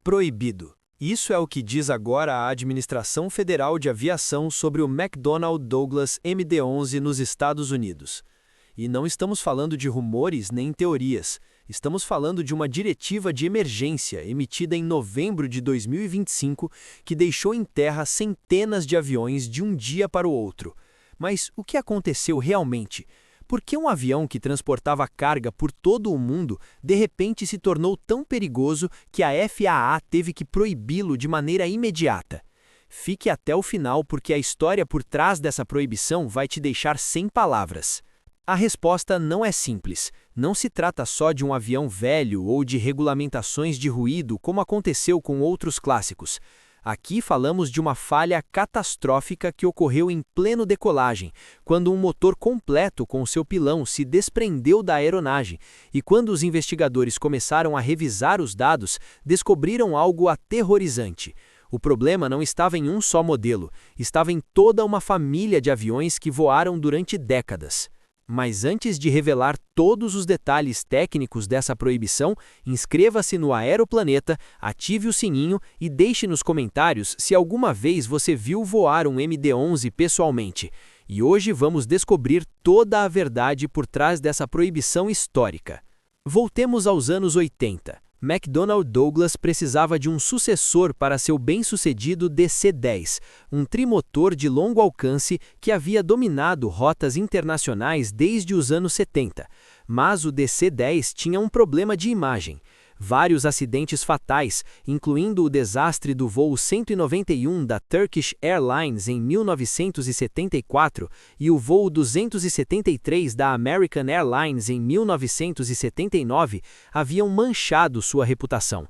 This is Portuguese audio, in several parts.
Proibido. Isso é o que diz agora a Administração Federal de Aviação sobre o McDonnell Douglas MD-11 nos Estados Unidos. E não estamos falando de rumores nem teorias. Estamos falando de uma diretiva de emergência emitida em novembro de 2025 que deixou em terra centenas de aviões de um dia para o outro. Mas o que aconteceu realmente? Por que um avião que transportava carga por todo o mundo de repente se tornou tão perigoso que a FAA teve que proibi-lo de maneira imediata? Fique até o final porque a história por trás dessa proibição vai te deixar sem palavras. A resposta não é simples. Não se trata só de um avião velho ou de regulamentações de ruído como aconteceu com outros clássicos. Aqui falamos de uma falha catastrófica que ocorreu em pleno decolagem, quando um motor completo com seu pilão se desprendeu da aeronagem, e quando os investigadores começaram a revisar os dados, descobriram algo aterrorizante. O problema não estava em um só modelo, estava em toda uma família de aviões que voaram durante décadas. Mas antes de revelar todos os detalhes técnicos dessa proibição, inscreva-se no Aeroplaneta, ative o sininho e deixe nos comentários se alguma vez você viu voar um MD-11 pessoalmente. E hoje vamos descobrir toda a verdade por trás dessa proibição histórica. Voltemos aos anos 80. McDonnell Douglas precisava de um sucessor para seu bem-sucedido DC-10, um trimotor de longo alcance que havia dominado rotas internacionais desde os anos 70. Mas o DC-10 tinha um problema de imagem. Vários acidentes fatais, incluindo o desastre do voo 191 da Turkish Airlines em 1974 e o voo 273 da American Airlines em 1979, haviam manchado sua reputação.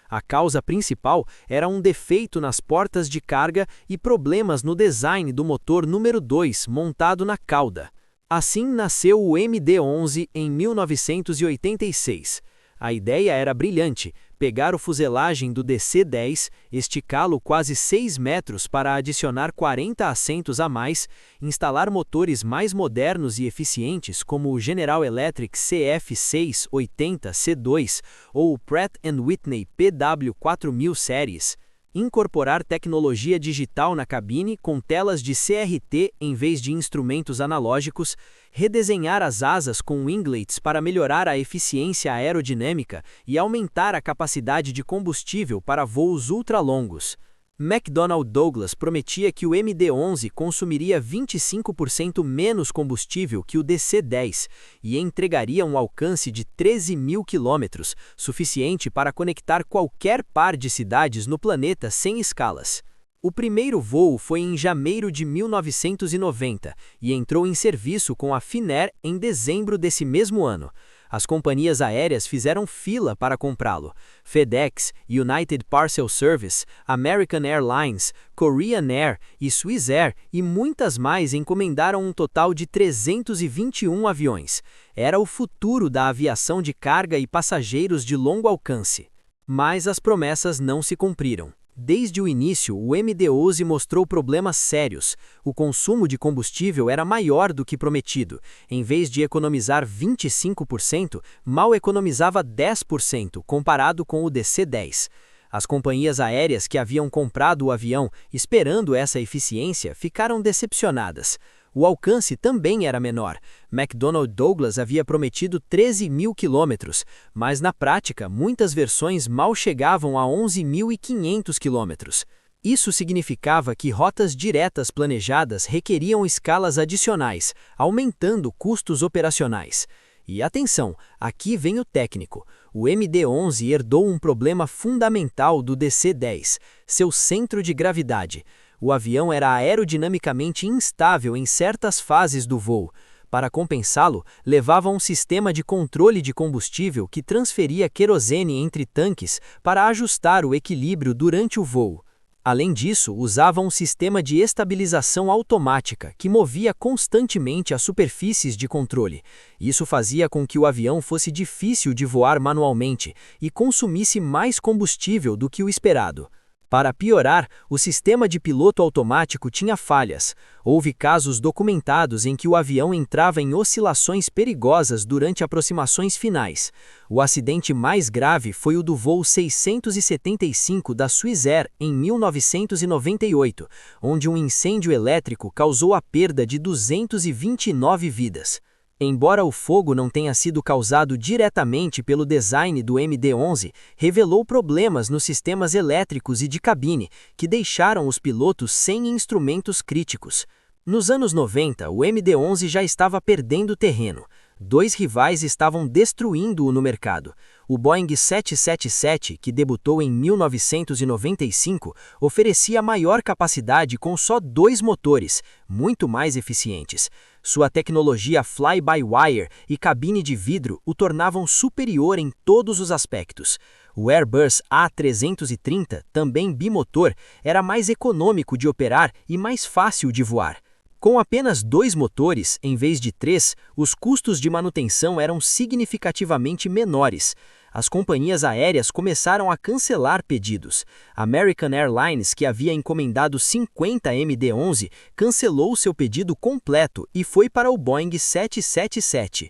A causa principal era um defeito nas portas de carga e problemas no design do motor número 2 montado na cauda. Assim nasceu o MD-11 em 1986. A ideia era brilhante, pegar o fuselagem do DC-10, esticá-lo quase 6 metros para adicionar 40 assentos a mais, instalar motores mais modernos e eficientes como o General Electric CF680C2 ou o Pratt & Whitney PW4000 Series, incorporar tecnologia digital na cabine com telas de CRT em vez de instrumentos analógicos, redesenhar as asas com winglets para melhorar a eficiência aerodinâmica e aumentar a capacidade de combustível para voos ultralongos. McDonnell Douglas prometia que o MD-11 consumiria 25% menos combustível que o DC-10 e entregaria um alcance de 13.000 quilômetros, suficiente para conectar qualquer par de cidades no planeta sem escalas. O primeiro voo foi em janeiro de 1990 e entrou em serviço com a Finnair em dezembro desse mesmo ano. As companhias aéreas fizeram fila para comprá-lo. FedEx, United Parcel Service, American Airlines, Korean Air e Swiss Air e muitas mais encomendaram um total de 321 aviões. Era o futuro da aviação de carga e passageiros de longo alcance. Mas as promessas não se cumpriram. Desde o início, o MD-11 mostrou problemas sérios. O consumo de combustível era maior do que prometido. Em vez de economizar 25%, mal economizava 10% comparado com o DC-10. As companhias aéreas que haviam comprado o avião esperando essa eficiência ficaram decepcionadas. O alcance também era menor. McDonnell Douglas havia prometido 13.000 quilômetros, mas na prática muitas versões mal chegavam a 11.500 quilômetros. Isso significava que rotas diretas planejadas requeriam escalas adicionais, aumentando custos operacionais. E atenção, aqui vem o técnico. O MD-11 herdou um problema fundamental do DC-10, seu centro de gravidade. O avião era aerodinamicamente instável em certas fases do voo. Para compensá-lo, levava um sistema de controle de combustível que transferia querosene entre tanques para ajustar o equilíbrio durante o voo. Além disso, usava um sistema de estabilização automática que movia constantemente as superfícies de controle. Isso fazia com que o avião fosse difícil de voar manualmente e consumisse mais combustível do que o esperado. Para piorar, o sistema de piloto automático tinha falhas. Houve casos documentados em que o avião entrava em oscilações perigosas durante aproximações finais. O acidente mais grave foi o do voo 675 da Swissair em 1998, onde um incêndio elétrico causou a perda de 229 vidas. Embora o fogo não tenha sido causado diretamente pelo design do MD-11, revelou problemas nos sistemas elétricos e de cabine, que deixaram os pilotos sem instrumentos críticos. Nos anos 90, o MD-11 já estava perdendo terreno. Dois rivais estavam destruindo-o no mercado. O Boeing 777, que debutou em 1995, oferecia maior capacidade com só 2 motores, muito mais eficientes. Sua tecnologia fly-by-wire e cabine de vidro o tornavam superior em todos os aspectos. O Airbus A330, também bimotor, era mais econômico de operar e mais fácil de voar. Com apenas 2 motores, em vez de 3, os custos de manutenção eram significativamente menores. As companhias aéreas começaram a cancelar pedidos. American Airlines, que havia encomendado 50 MD-11, cancelou seu pedido completo e foi para o Boeing 777.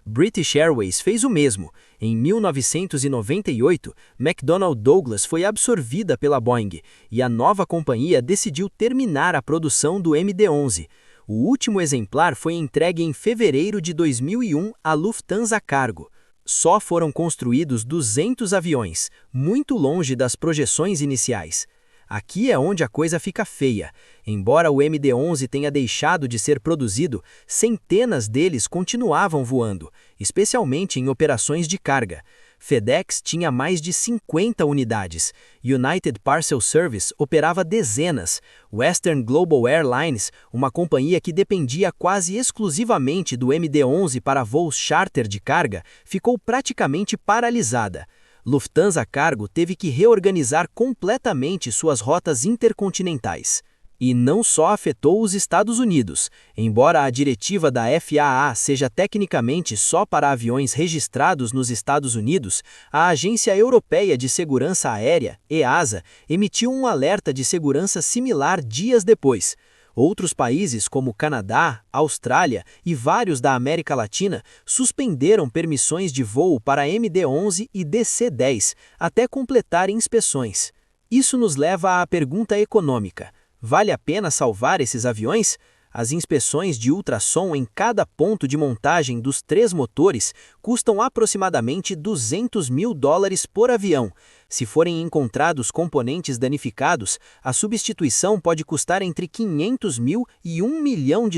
British Airways fez o mesmo. Em 1998, McDonnell Douglas foi absorvida pela Boeing, e a nova companhia decidiu terminar a produção do MD-11. O último exemplar foi entregue em fevereiro de 2001 à Lufthansa Cargo. Só foram construídos 200 aviões, muito longe das projeções iniciais. Aqui é onde a coisa fica feia. Embora o MD-11 tenha deixado de ser produzido, centenas deles continuavam voando, especialmente em operações de carga. FedEx tinha mais de 50 unidades. United Parcel Service operava dezenas. Western Global Airlines, uma companhia que dependia quase exclusivamente do MD-11 para voos charter de carga, ficou praticamente paralisada. Lufthansa Cargo teve que reorganizar completamente suas rotas intercontinentais. E não só afetou os Estados Unidos. Embora a diretiva da FAA seja tecnicamente só para aviões registrados nos Estados Unidos, a Agência Europeia de Segurança Aérea, EASA, emitiu um alerta de segurança similar dias depois. Outros países, como Canadá, Austrália e vários da América Latina, suspenderam permissões de voo para MD-11 e DC-10, até completar inspeções. Isso nos leva à pergunta econômica. Vale a pena salvar esses aviões? As inspeções de ultrassom em cada ponto de montagem dos 3 motores custam aproximadamente $200 mil por avião. Se forem encontrados componentes danificados, a substituição pode custar entre $500 mil e $1 milhão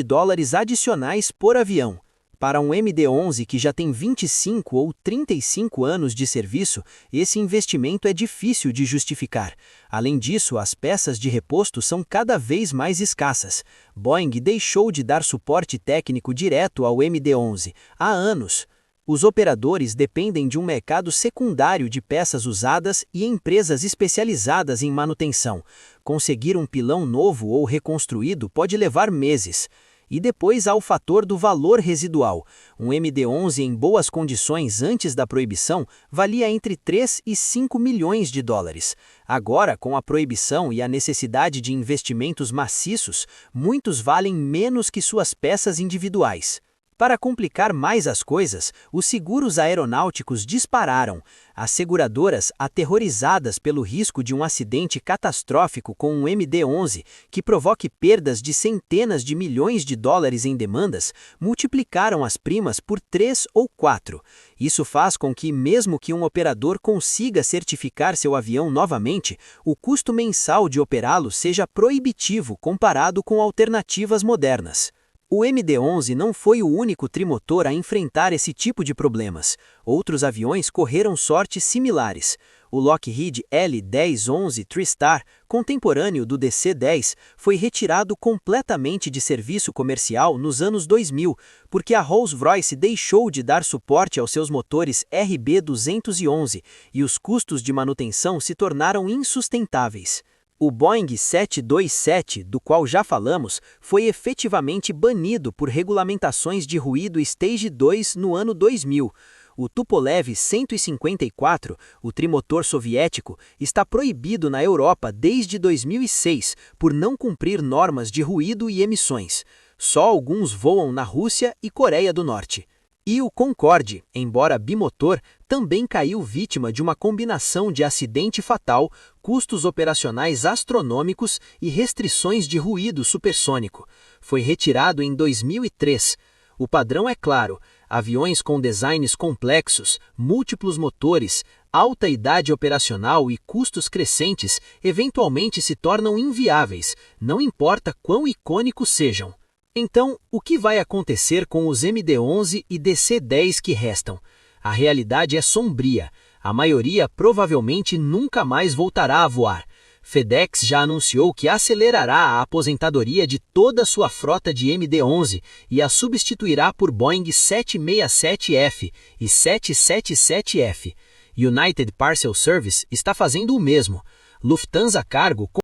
adicionais por avião. Para um MD-11 que já tem 25 ou 35 anos de serviço, esse investimento é difícil de justificar. Além disso, as peças de reposto são cada vez mais escassas. Boeing deixou de dar suporte técnico direto ao MD-11 há anos. Os operadores dependem de um mercado secundário de peças usadas e empresas especializadas em manutenção. Conseguir um pilão novo ou reconstruído pode levar meses. E depois há o fator do valor residual. Um MD-11 em boas condições antes da proibição valia entre 3 e 5 milhões de dólares. Agora, com a proibição e a necessidade de investimentos maciços, muitos valem menos que suas peças individuais. Para complicar mais as coisas, os seguros aeronáuticos dispararam. As seguradoras, aterrorizadas pelo risco de um acidente catastrófico com um MD-11 que provoque perdas de centenas de milhões de dólares em demandas, multiplicaram as primas por 3 ou 4. Isso faz com que, mesmo que um operador consiga certificar seu avião novamente, o custo mensal de operá-lo seja proibitivo comparado com alternativas modernas. O MD-11 não foi o único trimotor a enfrentar esse tipo de problemas. Outros aviões correram sortes similares. O Lockheed L-1011 TriStar, contemporâneo do DC-10, foi retirado completamente de serviço comercial nos anos 2000, porque a Rolls-Royce deixou de dar suporte aos seus motores RB211 e os custos de manutenção se tornaram insustentáveis. O Boeing 727, do qual já falamos, foi efetivamente banido por regulamentações de ruído Stage 2 no ano 2000. O Tupolev 154, o trimotor soviético, está proibido na Europa desde 2006 por não cumprir normas de ruído e emissões. Só alguns voam na Rússia e Coreia do Norte. E o Concorde, embora bimotor, também caiu vítima de uma combinação de acidente fatal, custos operacionais astronômicos e restrições de ruído supersônico. Foi retirado em 2003. O padrão é claro: aviões com designs complexos, múltiplos motores, alta idade operacional e custos crescentes eventualmente se tornam inviáveis, não importa quão icônicos sejam. Então, o que vai acontecer com os MD-11 e DC-10 que restam? A realidade é sombria. A maioria provavelmente nunca mais voltará a voar. FedEx já anunciou que acelerará a aposentadoria de toda a sua frota de MD-11 e a substituirá por Boeing 767F e 777F. United Parcel Service está fazendo o mesmo. Lufthansa Cargo